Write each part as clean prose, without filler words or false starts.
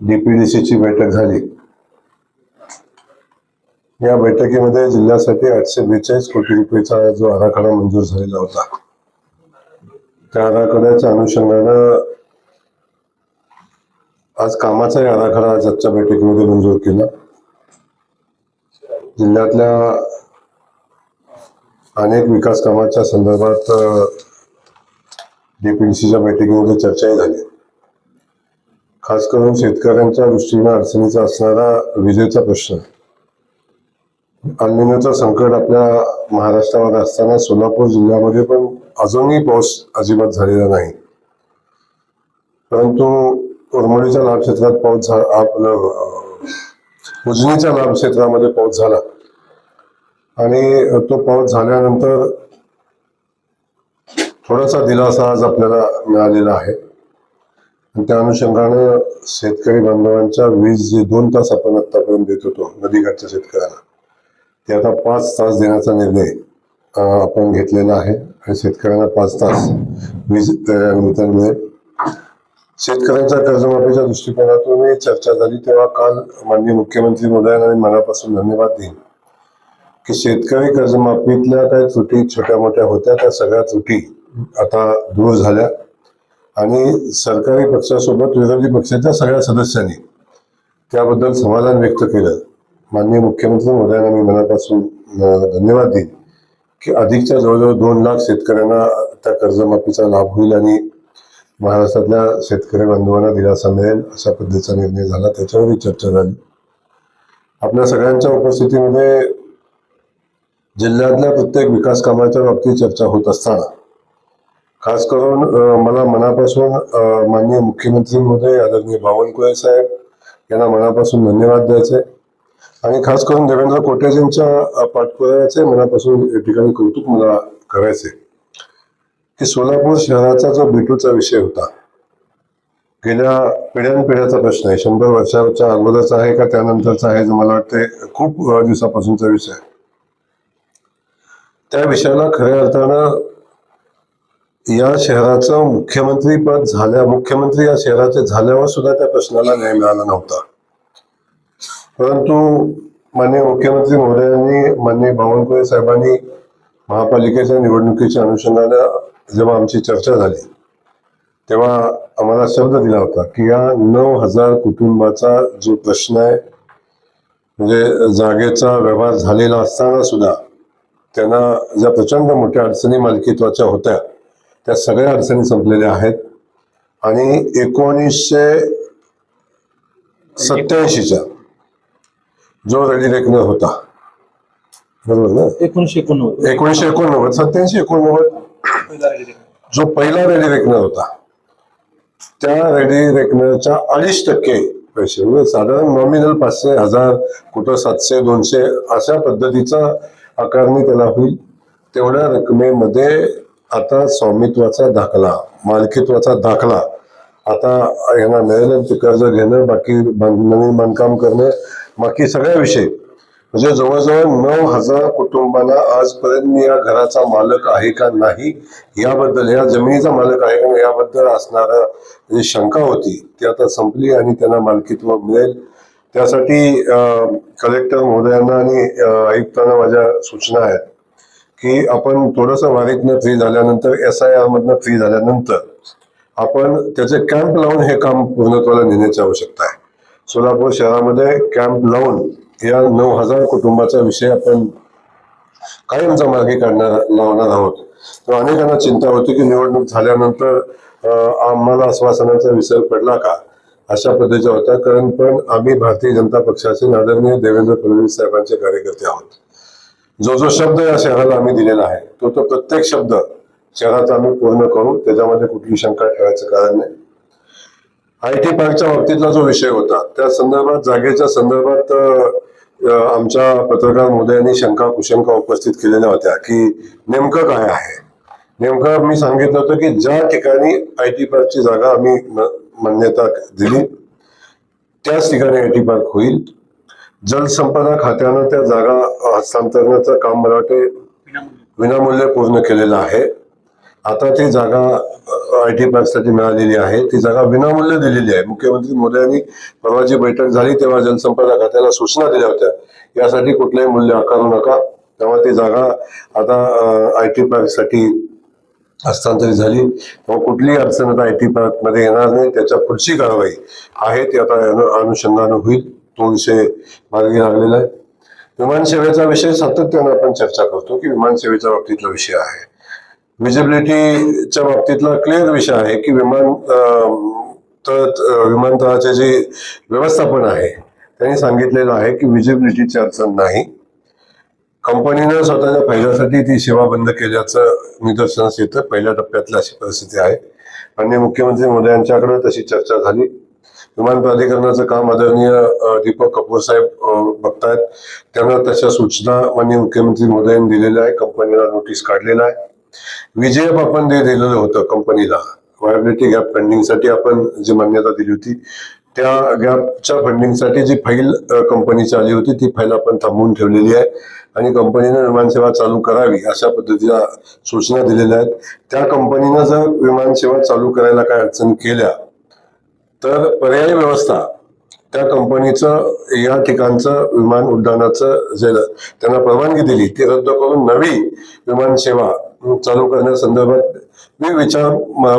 डीपीडीसीची बैठक झाली। या बैठकीमध्ये जिल्ह्यासाठी 842 कोटी रुपयाचा जो आराखडा मंजूर झालेला होता, त्या आराखड्याच्या अनुषंगानं आज कामाचाही आराखडा आजच्या बैठकीमध्ये मंजूर केला। जिल्ह्यातल्या अनेक विकास कामाच्या संदर्भात डीपीडीसीच्या बैठकीमध्ये चर्चाही झाली। खास करून शेतकऱ्यांच्या दृष्टीने अडचणीचा असणारा विजेचा प्रश्न, अल्निनोचं संकट आपल्या महाराष्ट्रावर असताना सोलापूर जिल्ह्यामध्ये पण अजूनही पाऊस अजिबात झालेला नाही, परंतु उरमोडीच्या लाभ क्षेत्रात पाऊस झाला, उजनीच्या लाभ क्षेत्रामध्ये पाऊस झाला आणि तो पाऊस झाल्यानंतर थोडासा दिलासा आज आपल्याला मिळालेला आहे। त्या अनुषंगाने शेतकरी बांधवांच्या वीज जे 2 तास आपण आतापर्यंत देत होतो नदीकाठच्या शेतकऱ्यांना, ते आता 5 तास देण्याचा निर्णय आपण घेतलेला आहे आणि शेतकऱ्यांना 5 तास वीज वितरण मिळेल। शेतकऱ्यांच्या कर्जमाफीच्या दृष्टिकोनातून चर्चा झाली तेव्हा काल माननीय मुख्यमंत्री महोदयांना मी मनापासून धन्यवाद देईन की शेतकरी कर्जमाफीतल्या काही त्रुटी छोट्या मोठ्या होत्या, त्या सगळ्या त्रुटी आता दूर झाल्या आणि सरकारी पक्षासोबत विरोधी पक्षाच्या सगळ्या सदस्यांनी त्याबद्दल समाधान व्यक्त केलं। माननीय मुख्यमंत्री महोदयांना मी मनापासून धन्यवाद देईन की अधिकच्या जवळजवळ 2 लाख शेतकऱ्यांना त्या कर्जमाफीचा लाभ होईल आणि महाराष्ट्रातल्या शेतकरी बांधवांना दिलासा मिळेल अशा पद्धतीचा निर्णय झाला। त्याच्यावरही चर्चा झाली। आपल्या सगळ्यांच्या उपस्थितीमध्ये जिल्ह्यातल्या प्रत्येक विकास कामाच्या बाबतीत चर्चा होत असताना खास करून मला मनापासून माननीय मुख्यमंत्री महोदय आदरणीय बावनकुळे साहेब यांना मनापासून धन्यवाद द्यायचे आणि खास करून देवेंद्र कोटेजींच्या पाठपुराव्याचे मनापासून या ठिकाणी कौतुक मला करायचे की सोलापूर शहराचा जो बिटूचा विषय होता, गेल्या पिढ्यानपिढ्याचा प्रश्न आहे, 100 वर्षाच्या अगोदरचा आहे का त्यानंतरचा आहे, मला वाटते खूप दिवसापासूनचा विषय, त्या विषयाला खऱ्या अर्थानं या शहराचं मुख्यमंत्री या शहराचे झाल्यावर सुद्धा त्या प्रश्नाला न्याय मिळाला नव्हता। परंतु माननीय मुख्यमंत्री महोदयांनी, माननीय बावनकुळे साहेबांनी महापालिकेच्या निवडणुकीच्या अनुषंगानं जेव्हा आमची चर्चा झाली तेव्हा आम्हाला शब्द दिला होता की या 9000 कुटुंबाचा जो प्रश्न आहे, म्हणजे जागेचा व्यवहार झालेला असताना सुद्धा त्यांना ज्या प्रचंड मोठ्या अडचणी मालकीत्वाच्या होत्या त्या सगळ्या अडचणी संपलेल्या आहेत आणि 1987च्या जो रेडिरेकनर होता, बरोबर ना, 1989 जो पहिला रेडिरेकनर होता, त्या रेडिरेकनरच्या 2.5% पैसे, म्हणजे साधारण नॉमिनल 500, 1000, कुठं 700, 200 अशा पद्धतीचा आकारणी त्याला होईल। तेवढ्या रकमेमध्ये आता स्वामित्वाचा दाखला, मालकीत्वाचा दाखला आता यांना मिळेल। ते कर्ज घेणं, बाकी नवीन बांधकाम करणं, बाकी सगळ्या विषय, म्हणजे जवळजवळ 9000 कुटुंबांना आजपर्यंत मी या घराचा मालक आहे का नाही याबद्दल, या जमिनीचा मालक आहे का नाही याबद्दल असणारा जी शंका होती ती आता संपली आणि त्यांना मालकीत्व मिळेल। त्यासाठी कलेक्टर महोदयांना आणि आयुक्तांना माझ्या सूचना आहेत की आपण थोडंसं वारीतनं फ्री झाल्यानंतर, SIR मधनं फ्री झाल्यानंतर आपण त्याचे कॅम्प लावून हे काम पूर्णत्वाला नेण्याची आवश्यकता आहे। सोलापूर शहरामध्ये कॅम्प लावून या 9000 कुटुंबाचा विषय आपण कायमचा मार्गी लावणार आहोत। तर अनेकांना चिंता होती की निवडणूक झाल्यानंतर आम्हाला आश्वासनाचा विसर पडला का, अशा पद्धतीच्या होत्या। कारण पण आम्ही भारतीय जनता पक्षाचे आदरणीय देवेंद्र फडणवीस साहेबांचे कार्यकर्ते आहोत। जो शब्द या शहराला आम्ही दिलेला आहे तो प्रत्येक शब्द शहराचा आम्ही पूर्ण करू, त्याच्यामध्ये कुठली शंका ठेवायचं कारण नाही। IT पार्कच्या बाबतीतला जो विषय होता त्या संदर्भात, जागेच्या संदर्भात आमच्या पत्रकार महोदयांनी शंका कुशंका उपस्थित केलेल्या होत्या की नेमकं काय आहे। नेमकं मी सांगितलं होतं की ज्या ठिकाणी IT पार्कची जागा आम्ही मान्यता दिली त्याच ठिकाणी IT पार्क होईल। जलसंपदा खात्यानं त्या जागा हस्तांतरणाचं काम मला वाटते विनामूल्य पूर्ण केलेलं आहे आता ती जागा IT पार्कसाठी मिळालेली आहे. ती जागा विनामूल्य दिलेली आहे. मुख्यमंत्री मोदयांनी परवा जी बैठक झाली तेव्हा जलसंपदा खात्याला सूचना दिल्या होत्या, यासाठी कुठलंही मूल्य आकारू नका. तेव्हा ती जागा आता IT पार्कसाठी हस्तांतरित झाली. तेव्हा कुठलीही अडचण आता IT पार्क मध्ये येणार नाही. त्याच्या पुढची कारवाई आहे ती आता अनुषंगानं होईल. तो विषय मार्गी लागलेला आहे. विमानसेवेचा विषय सातत्यानं आपण चर्चा करतो की विमानसेवेच्या बाबतीतला विषय आहे. विजिबिलिटीच्या बाबतीतला क्लिअर विषय आहे की विमानतळाचे जे व्यवस्थापन आहे त्यांनी सांगितलेलं आहे की विजिबिलिटीची अडचण नाही. कंपनीनं स्वतःच्या फायद्यासाठी ती सेवा बंद केल्याचं निदर्शनास येतं. पहिल्या टप्प्यातली अशी परिस्थिती आहे. माननीय मुख्यमंत्री मोदयांच्याकडे तशी चर्चा झाली. विमान प्राधिकरणाचं काम आदरणीय दीपक कपूर साहेब बघतायत. त्यांना तशा सूचना माननीय मुख्यमंत्री मोदयांनी दिलेल्या आहे. कंपनीला नोटीस काढलेला आहे. VGF आपण दिलेलं होतं कंपनीला, व्हायबिलिटी गॅप फंडिंगसाठी आपण जी मान्यता दिली होती, त्या गॅपच्या फंडिंगसाठी जी फाईल कंपनीची आली होती ती फाईल आपण थांबवून ठेवलेली आहे आणि कंपनीने विमानसेवा चालू करावी अशा पद्धतीच्या सूचना दिलेल्या आहेत. त्या कंपनीनं जर विमानसेवा चालू करायला काय अडचणी केल्या तर पर्यायी व्यवस्था त्या कंपनीचं या ठिकाणचं विमान उड्डाणाचं जे त्यांना परवानगी दिली ती रद्द करून नवी विमान सेवा चालू करण्यासंदर्भात मी विचार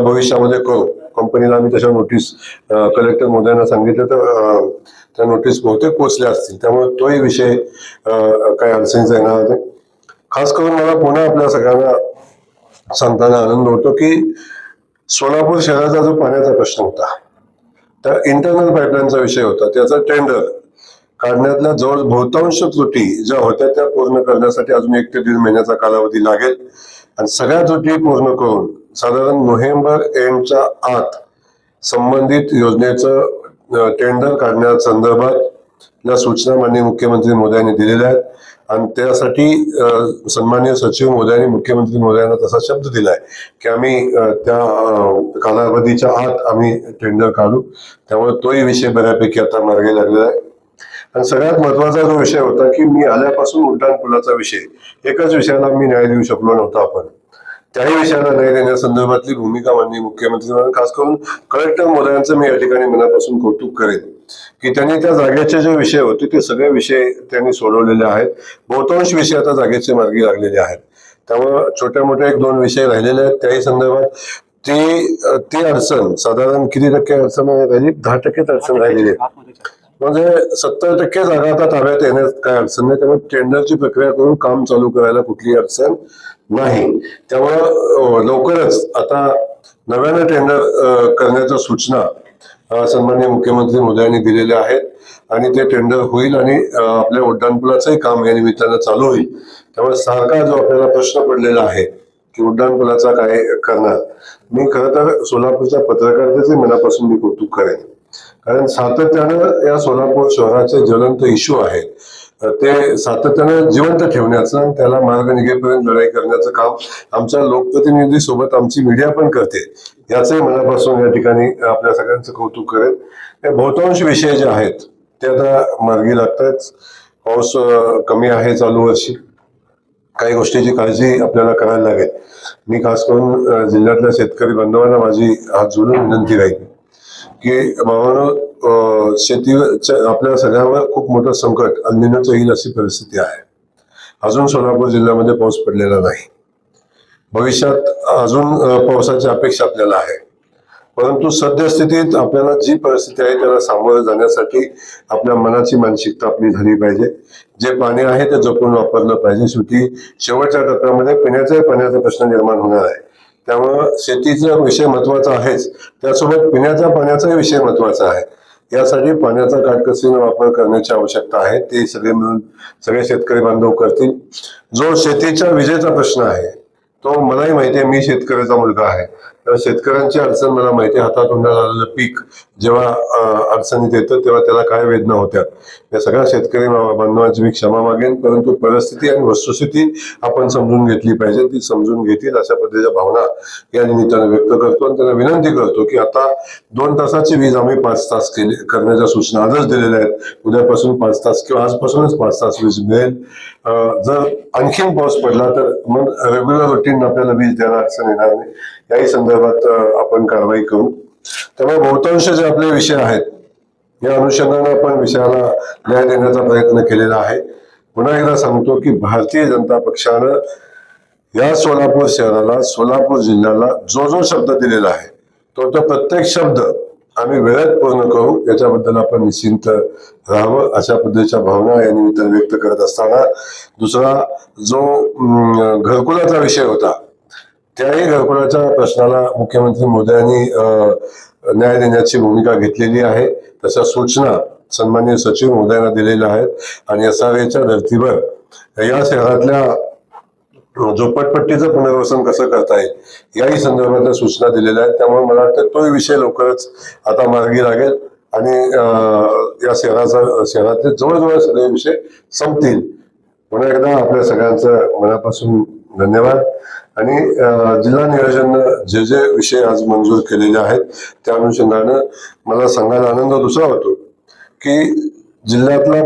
भविष्यामध्ये करू. कंपनीला आम्ही तशा नोटीस कलेक्टर मोदयांना सांगितलं तर त्या नोटीस बहुतेक पोहोचल्या असतील. त्यामुळे तोही विषय काही अडचणीचा येणार नाही. खास करून मला पुन्हा आपल्या सगळ्यांना सांगताना आनंद होतो की सोलापूर शहराचा जो पाण्याचा प्रश्न होता, त्या इंटरनल पाईपलाईनचा विषय होता, त्याचा टेंडर काढण्यातल्या जवळ बहुतांश त्रुटी ज्या होत्या त्या पूर्ण करण्यासाठी अजून 1 ते 1.5 महिन्याचा कालावधी लागेल आणि सगळ्या त्रुटी पूर्ण करून साधारण नोव्हेंबर एंडच्या आत संबंधित योजनेचं टेंडर काढण्यासंदर्भात सूचना माननीय मुख्यमंत्री मोदयांनी दिलेल्या आहेत आणि त्यासाठी सन्माननीय सचिव मोदयांनी मुख्यमंत्री मोदयांना तसा शब्द दिलाय की आम्ही त्या कालावधीच्या आत आम्ही टेंडर काढू. त्यामुळे तोही विषय बऱ्यापैकी आता मार्गी लागलेला आहे. आणि सगळ्यात महत्वाचा जो विषय होता की मी आल्यापासून उड्डाण पुलाचा विषय, एकच विषयाला मी न्याय देऊ शकलो नव्हतो आपण, त्याही विषयाला न्याय देण्यासंदर्भातली भूमिका माननीय मुख्यमंत्री, खास करून कलेक्टर मोदयांचं मी या ठिकाणी मनापासून कौतुक करेन की त्यांनी त्या जागेचे जे विषय होते ते सगळे विषय त्यांनी सोडवलेले आहेत. बहुतांश विषय आता जागेचे मार्गी लागलेले आहेत. त्यामुळे छोट्या मोठ्या 1-2 विषय राहिलेले आहेत. त्याही संदर्भात ती अडचण साधारण किती टक्के अडचण राहिली? 10% अडचण राहिलेली आहे. म्हणजे 70% जागा आता ताब्यात येण्यात काय अडचण नाही. त्यामुळे टेंडरची प्रक्रिया करून काम चालू करायला कुठलीही अडचण नाही. त्यामुळं लवकरच आता नव्यानं टेंडर करण्याच्या सूचना सन्माननीय मुख्यमंत्री मोदयांनी दिलेल्या आहेत आणि ते टेंडर होईल आणि आपल्या उड्डाणपुलाचंही काम या निमित्तानं चालू होईल. त्यामुळे सारखा जो आपल्याला प्रश्न पडलेला आहे की उड्डाणपुलाचा काय करणार, मी खरं तर सोलापूरच्या पत्रकारितेचे मनापासून मी कौतुक करेन. कारण सातत्यानं या सोलापूर शहराचे ज्वलंत इश्यू आहेत ते सातत्यानं जिवंत ठेवण्याचं आणि त्याला मार्ग निघेपर्यंत लढाई करण्याचं काम आमच्या लोकप्रतिनिधी सोबत आमची मीडिया पण करते. याचंही मनापासून या ठिकाणी आपल्या सगळ्यांचं कौतुक करेन. हे बहुतांश विषय जे आहेत ते आता मार्गी लागतायत. पाऊस कमी आहे चालू वर्षी, काही गोष्टीची काळजी आपल्याला करायला लागेल. मी खास करून जिल्ह्यातल्या शेतकरी बांधवांना माझी हात जोडून विनंती राहील की बाबांनो, शेतीच्या आपल्या सगळ्यावर खूप मोठं संकट अल्निनोचं येईल अशी परिस्थिती आहे. अजून सोलापूर जिल्ह्यामध्ये पाऊस पडलेला नाही. भविष्यात अजून पावसाची अपेक्षा आपल्याला आहे. परंतु सद्यस्थितीत आपल्याला जी परिस्थिती आहे त्याला सामोरं जाण्यासाठी आपल्या मनाची मानसिकता आपली झाली पाहिजे. जे पाणी आहे ते जपून वापरलं पाहिजे. शेवटच्या टप्प्यामध्ये पिण्याच्या पाण्याचा प्रश्न निर्माण होणार आहे. त्यामुळं शेतीचा विषय महत्वाचा आहेच, त्यासोबत पिण्याच्या पाण्याचाही विषय महत्वाचा आहे. यासाठी पाण्याचा काटकसरीने वापर करण्याची आवश्यकता आहे. ते सगळे मिळून सगळे शेतकरी बांधव करतील. जो शेतीच्या विजेचा प्रश्न आहे तो मलाही माहिती आहे, मी शेतकऱ्याचा मुलगा आहे. शेतकऱ्यांची अडचण मला माहिती आहे. हातातोंडात आलेलं पीक जेव्हा अडचणीत येतं तेव्हा त्याला काय वेदना होत्या, या सगळ्या शेतकरी बांधवांची मी क्षमा मागेन. परंतु परिस्थिती आणि वस्तुस्थिती आपण समजून घेतली पाहिजे, ती समजून घेतील अशा पद्धतीच्या भावना या निमित्ताने व्यक्त करतो आणि त्यांना विनंती करतो की आता 2 तासाची वीज आम्ही 5 तास करण्याच्या सूचना आजच दिलेल्या आहेत. उद्यापासून 5 तास किंवा आजपासूनच 5 तास वीज मिळेल. जर आणखीन पाऊस पडला तर मग रेग्युलर रुटीन आपल्याला वीज द्यायला अडचण येणार नाही. याही संदर्भात आपण कारवाई करू. त्यामुळे बहुतांश जे आपले विषय आहेत या अनुषंगाने आपण विषयाला न्याय देण्याचा प्रयत्न केलेला आहे. पुन्हा एकदा सांगतो की भारतीय जनता पक्षानं या सोलापूर शहराला, सोलापूर जिल्ह्याला जो जो शब्द दिलेला आहे तो प्रत्येक शब्द आम्ही वेळेत पूर्ण करू, याच्याबद्दल आपण निश्चिंत राहावं अशा पद्धतीच्या भावना या निमित्ताने व्यक्त करत असताना, दुसरा जो घरकुलाचा विषय होता त्याही घरकुलाच्या प्रश्नाला मुख्यमंत्री मोदयांनी न्याय देण्याची भूमिका घेतलेली आहे. तशा सूचना सन्माननीय सचिव मोदयांना दिलेल्या आहेत आणि SRAच्या धर्तीवर या शहरातल्या झोपडपट्टीचं पुनर्वसन कसं करता येईल याही संदर्भातल्या सूचना दिलेल्या आहेत. त्यामुळे मला वाटतं तो विषय लवकरच आता मार्गी लागेल आणि या शहरातले जवळजवळ सगळे विषय संपतील. पुन्हा एकदा आपल्या सगळ्यांचं मनापासून धन्यवाद. आणि जिल्हा नियोजन जे जे विषय आज मंजूर केलेले आहेत त्या अनुषंगानं मला सांगायला आनंद दुसरा होतो की जिल्ह्यातला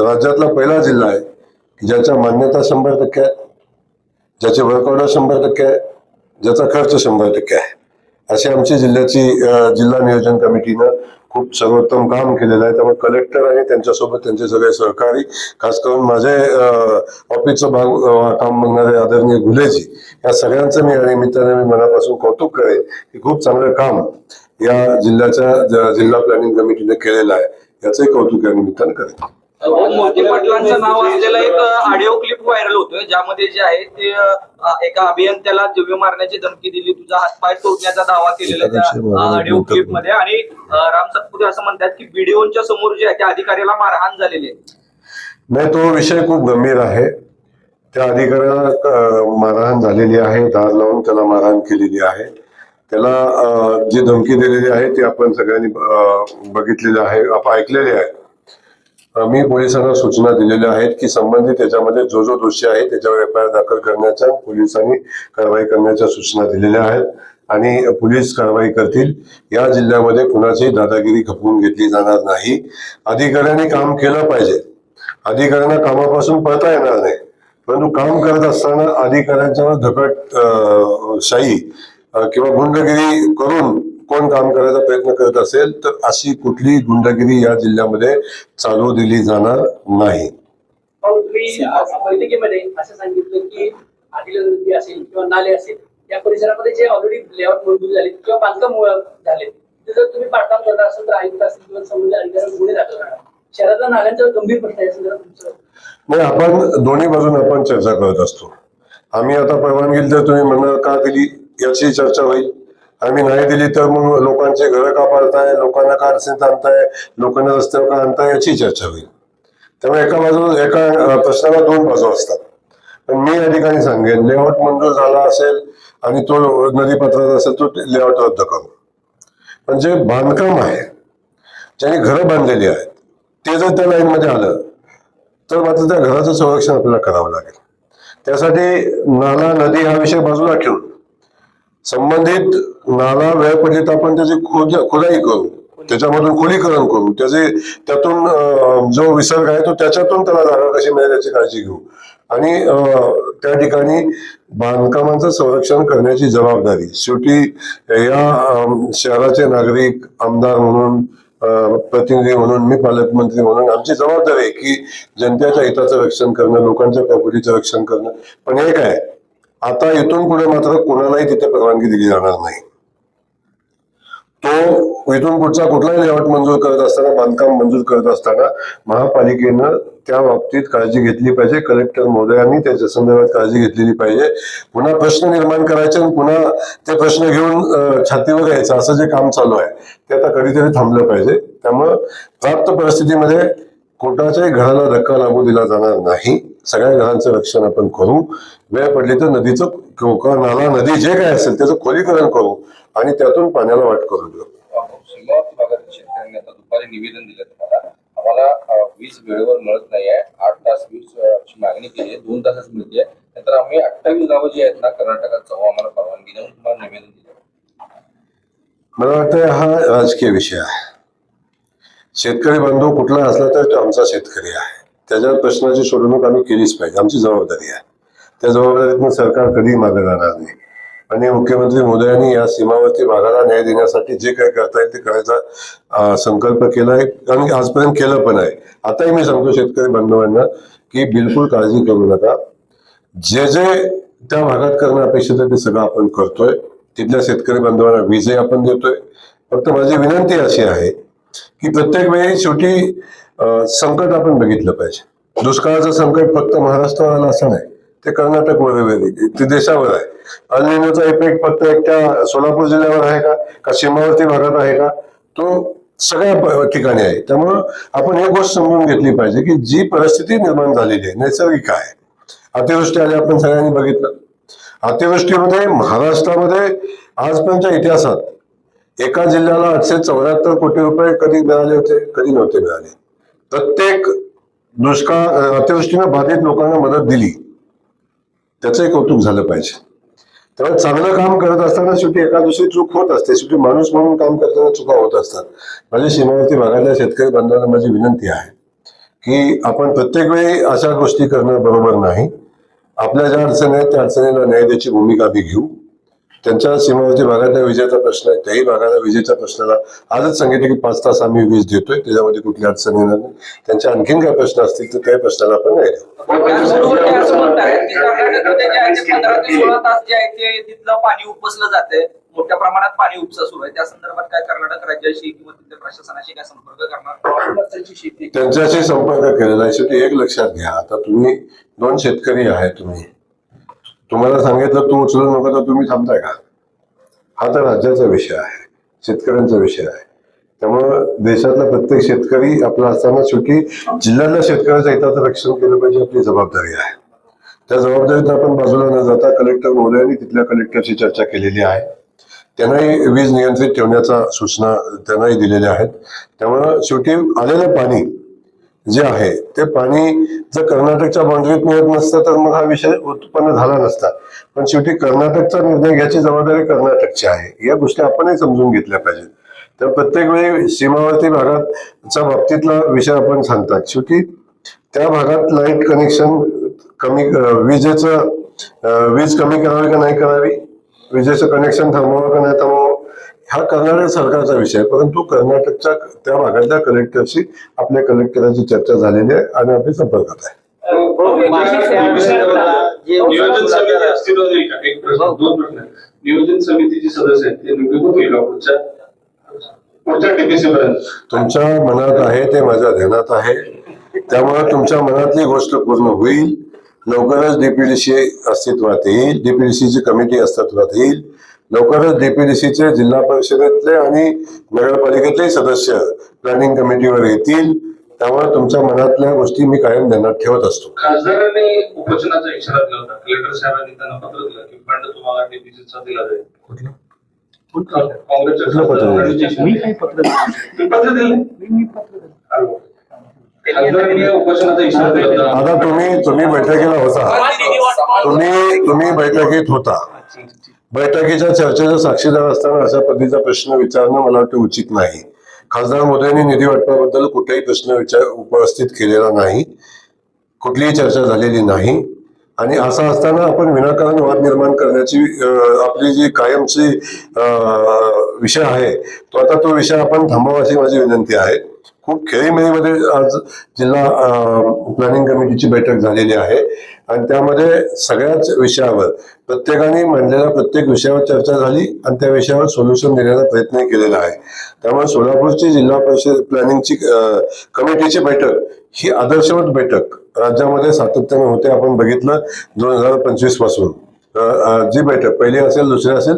राज्यातला पहिला जिल्हा आहे की ज्याच्या मान्यता 100% आहे, ज्याचे वर्कऑर्डर 100% आहे, ज्याचा खर्च 100% आहे. अशी आमची जिल्ह्याची जिल्हा नियोजन कमिटीनं खूप सर्वोत्तम काम केलेलं आहे. त्यामुळे कलेक्टर आणि त्यांच्यासोबत त्यांचे सगळे सहकारी, खास करून माझे ऑफिसचं काम बघणारे आदरणीय घुलेजी, या सगळ्यांचं मी या निमित्ताने मी मनापासून कौतुक करेन की खूप चांगलं काम या जिल्ह्याच्या जिल्हा प्लॅनिंग कमिटीने केलेलं आहे. याचंही कौतुक या निमित्तानं करेन. मोहिते पाटलांचं नाव असलेला एक ऑडिओ क्लिप व्हायरल होतोय, ज्यामध्ये जे आहे ते एका अभियंत्याला जीवे मारण्याची धमकी दिली, तुझा हातपाय तोडण्याचा दावा केलेला त्या ऑडिओ क्लिप मध्ये. आणि राम सातपुते असं म्हणतात की व्हिडिओच्या समोर जे आहे त्या अधिकाऱ्याला मारहाण झालेली आहे. नाही, तो विषय खूप गंभीर आहे. त्या अधिकाऱ्याला मारहाण झालेली आहे, धार लावून त्याला मारहाण केलेली आहे. त्याला जी धमकी दिलेली आहे ती आपण सगळ्यांनी बघितलेली आहे, आपण ऐकलेली आहे. मी पोलिसांना सूचना दिलेल्या आहेत की संबंधित त्याच्यामध्ये जो जो दोषी आहे त्याच्यावर FIR दाखल करण्याच्या, पोलिसांनी कारवाई करण्याच्या सूचना दिलेल्या आहेत आणि पोलीस कारवाई करतील. या जिल्ह्यामध्ये कुणाची दादागिरी खपवून घेतली जाणार नाही. अधिकाऱ्यांनी काम केलं पाहिजे, अधिकाऱ्यांना कामापासून पळता येणार नाही, परंतु काम करत असताना अधिकाऱ्यांच्यावर धकटशाही किंवा गुंडगिरी करून कोण काम करायचा प्रयत्न करत असेल तर अशी कुठली गुंडगिरी या जिल्ह्यामध्ये चालू दिली जाणार नाही. तुम्ही बैठकीमध्ये असं सांगितलं की आदिल नदी असेल किंवा नाले असेल या परिसरामध्ये जे ऑलरेडी लेआउट मंजूर झाले किंवा बांधकाम झाले, जर तुम्ही पाठकाम करणार असेल तर आयुक्त असतील किंवा संबंधित अधिकाऱ्यांना गुन्हे दाखल करणार. शहरातल्या नाल्यांचा गंभीर प्रश्न आहे तुमचं. नाही, आपण दोन्ही बाजून आपण चर्चा करत असतो. आम्ही आता परवानगी तर तुम्ही म्हणणार का दिली याची चर्चा होईल. आम्ही नाही दिली तर मग लोकांचे घरं का पाडताय, लोकांना का अडचणीत आणताय, लोकांना रस्त्यावर का आणताय याची चर्चा होईल. त्यामुळे एका प्रश्नाला 2 बाजू असतात. पण मी या ठिकाणी सांगेन, लेआउट मंजूर झाला असेल आणि तो नदीपात्रात असेल तो लेआउट रद्द करू. पण जे बांधकाम आहे, ज्यांनी घरं बांधलेली आहेत ते जर त्या लाईन मध्ये आलं तर मात्र त्या घराचं संरक्षण आपल्याला करावं लागेल. त्यासाठी नाला नदी हा विषय बाजूला ठेवून संबंधित नाला वेळ पडली तर आपण त्याची खोदाई करू, त्याच्यामधून खोलीकरण करू, त्यातून जो विसर्ग आहे तो त्याच्यातून त्याला जागा कशी मिळेल याची काळजी घेऊ आणि त्या ठिकाणी बांधकामांचं संरक्षण करण्याची जबाबदारी शेवटी या शहराचे नागरिक, आमदार म्हणून, प्रतिनिधी म्हणून, मी पालकमंत्री म्हणून आमची जबाबदारी आहे की जनतेच्या हिताचं रक्षण करणं, लोकांच्या प्रॉपर्टीचं रक्षण करणं. पण एक आहे, आता इथून पुढे मात्र कोणालाही तिथे परवानगी दिली जाणार नाही. तो इथून पुढचा कुठलाही लेआउट मंजूर करत असताना, बांधकाम मंजूर करत असताना महापालिकेनं त्या बाबतीत काळजी घेतली पाहिजे. कलेक्टर महोदयांनी त्याच्या संदर्भात काळजी घेतलेली पाहिजे. पुन्हा प्रश्न निर्माण करायचे आणि पुन्हा ते प्रश्न घेऊन छातीवर यायचं असं जे काम चालू आहे ते आता कधीतरी थांबलं पाहिजे. त्यामुळं प्राप्त परिस्थितीमध्ये कोणाच्याही घराला धक्का लागू दिला जाणार नाही. सगळ्या घरांचं रक्षण आपण करू. वेळ पडली तर नदीचं कोकण नाला नदी जे काय असेल त्याचं खोलीकरण करू आणि त्यातून पाण्याला वाट करून देऊ. सीमावर्ती भागातील शेतकऱ्यांनी आता दुपारी निवेदन दिलं तुम्हाला, आम्हाला वीज वेळेवर मिळत नाहीये, 8 तास वीज ची मागणी केली आहे, 2 तासच मिळते. नंतर आम्ही 28 गावं जी आहेत ना कर्नाटकात जाऊ, आम्हाला परवानगी देऊन तुम्हाला निवेदन दिलं. मला वाटतं हा राजकीय विषय आहे. शेतकरी बांधव कुठला असला तर तो आमचा शेतकरी आहे. त्याच्या प्रश्नाची सोडवणूक आम्ही केलीच पाहिजे, आमची जबाबदारी आहे. त्या जबाबदारीतून सरकार कधीही मागे राहणार नाही. आणि मुख्यमंत्री मोदयांनी या सीमावर्ती भागाला न्याय देण्यासाठी जे काही करता येईल ते करायचा संकल्प केलाय आणि आजपर्यंत केलं पण आहे. आताही मी सांगतो शेतकरी बांधवांना की बिलकुल काळजी करू नका. जे जे त्या भागात करणं अपेक्षित आहे ते सगळं आपण करतोय. तिथल्या शेतकरी बांधवांना वीजही आपण देतोय. फक्त माझी विनंती अशी आहे की प्रत्येक वेळी शेवटी संकट आपण बघितलं पाहिजे. दुष्काळाचं संकट फक्त महाराष्ट्रावर आलं असं नाही, ते कर्नाटकवर ते देशावर आहे. अल निनोचा इफेक्ट फक्त एकट्या सोलापूर जिल्ह्यावर आहे का सीमावर्ती भागात आहे का? तो सगळ्या ठिकाणी आहे. त्यामुळं आपण एक गोष्ट समजून घेतली पाहिजे की जी परिस्थिती निर्माण झालेली आहे नैसर्गिक आहे. अतिवृष्टी आली आपण सगळ्यांनी बघितलं. अतिवृष्टीमध्ये महाराष्ट्रामध्ये आजपर्यंतच्या इतिहासात एका जिल्ह्याला 874 कोटी रुपये कधी मिळाले होते, कधी नव्हते मिळाले. प्रत्येक दुष्काळ अतिवृष्टीनं बाधित लोकांना मदत दिली, त्याचंही कौतुक झालं पाहिजे. त्यामुळे चांगलं काम करत असताना शेवटी एका दुसरी चूक होत असते. शेवटी माणूस म्हणून काम करताना चुका होत असतात. माझ्या सीमावर्ती भागातल्या शेतकरी बांधवांना माझी विनंती आहे की आपण प्रत्येक वेळी अशा गोष्टी करणं बरोबर नाही. आपल्या ज्या अडचणी आहेत त्या अडचणीला न्याय द्यायची भूमिका आम्ही घेऊ. त्यांच्या सीमावर्ती भागातल्या विजेचा प्रश्न आहे, त्याही भागाला विजेच्या प्रश्नाला आजच सांगितलं की 5 तास आम्ही वीज देतोय, त्याच्यामध्ये कुठली अडचण येणार नाही. त्यांच्या आणखीन काय प्रश्न असतील तर त्या प्रश्नाला आपण न्याय देऊ. त्याचबरोबर ते असं म्हणतायत की कर्नाटकमध्ये जे आहे ते 15 ते 16 तास जे आहे ते तिथलं पाणी उपसलं जाते, मोठ्या प्रमाणात पाणी उपसा सुरू आहे. त्या संदर्भात काय कर्नाटक राज्याशी किंवा तिथल्या प्रशासनाशी काय संपर्क करणार? त्यांच्याशी संपर्क केलेला आहे. शेवटी एक लक्षात घ्या, आता तुम्ही 2 शेतकरी आहे, तुम्हाला सांगितलं तू उचलू नका तर तुम्ही थांबताय का? हा तर राज्याचा विषय आहे, शेतकऱ्यांचा विषय आहे. त्यामुळं देशातला प्रत्येक शेतकरी आपला असताना शेवटी जिल्ह्यातल्या शेतकऱ्याच्या हिताचं रक्षण केलं पाहिजे, आपली जबाबदारी आहे. त्या जबाबदारीत आपण बाजूला न जाता कलेक्टर महोदयांनी तिथल्या कलेक्टरशी चर्चा केलेली आहे. त्यांनाही वीज नियंत्रित ठेवण्याच्या सूचना त्यांनाही दिलेल्या आहेत. त्यामुळं शेवटी आलेलं पाणी जे आहे ते पाणी जर कर्नाटकच्या बाउंड्रीत मिळत नसतं तर मग हा विषय उत्पन्न झाला नसता. पण शेवटी कर्नाटकचा निर्णय घ्यायची जबाबदारी कर्नाटकची आहे. या गोष्टी आपणही समजून घेतल्या पाहिजेत. तर प्रत्येक वेळी सीमावर्ती भागाच्या बाबतीतला विषय आपण सांगतात. शेवटी त्या भागात लाईट कनेक्शन कमी, वीज कमी करावी का नाही करावी, विजेचं कनेक्शन थांबवावं का नाही थांबवावं, हा कर्नाटक सरकारचा विषय आहे. परंतु कर्नाटकच्या त्या भागातल्या कलेक्टरशी आपल्या कलेक्टरांची चर्चा झालेली आहे आणि आपली संपर्कात आहे. नियोजन समिती अस्तित्वात येईल का? एक प्रश्न, 2 प्रश्न. नियोजन समितीचे सदस्य आहेत ते निवडून येईल पुढच्या टीपीसी पर्यंत? तुमच्या मनात आहे ते माझ्या ध्यानात आहे. त्यामुळे तुमच्या मनातली गोष्ट पूर्ण होईल. लवकरच डीपीडीसी अस्तित्वात येईल, डीपीडीसीची कमिटी अस्तित्वात येईल. लवकरच डीपीडीसीचे जिल्हा परिषदेतले आणि नगरपालिकेतले सदस्य प्लॅनिंग कमिटीवर येतील. त्यामुळे तुमच्या मनातल्या गोष्टी मी कायम ध्यानात ठेवत असतो. खासदारांनी उपोषणाचा इशारा दिला होता. कलेक्टर साहेबांनी त्यांना पत्र दिलं की फंड तुम्हाला डीपीसीचा दिला जाईल. काँग्रेसच्या पत्र दिले. खासदारांनी उपोषणाचा इशारा दिला होता. आता तुम्ही बैठकीला होता, तुम्ही बैठकीत होता. बैठकीच्या चर्चेचा साक्षीदार असताना अशा पद्धतीचा प्रश्न विचारणं मला वाटतं उचित नाही. खासदार मोदयांनी निधी वाटपाबद्दल कुठलाही प्रश्न उपस्थित केलेला नाही, कुठलीही चर्चा झालेली नाही. आणि असं असताना आपण विनाकारण वाद निर्माण करण्याची आपली जी कायमची विषय आहे तो विषय आपण थांबवा अशी माझी विनंती आहे. खूप खेळीमेळीमध्ये आज जिल्हा प्लॅनिंग कमिटीची बैठक झालेली आहे आणि त्यामध्ये सगळ्याच विषयावर प्रत्येकाने मांडलेल्या प्रत्येक विषयावर चर्चा झाली आणि त्या विषयावर सोल्युशन देण्याचा प्रयत्न केलेला आहे. त्यामुळे सोलापूरची जिल्हा परिषद प्लॅनिंगची कमिटीची बैठक ही आदर्शवत बैठक राज्यामध्ये सातत्याने होते. आपण बघितलं 2025 पासून जी बैठक पहिली असेल दुसरी असेल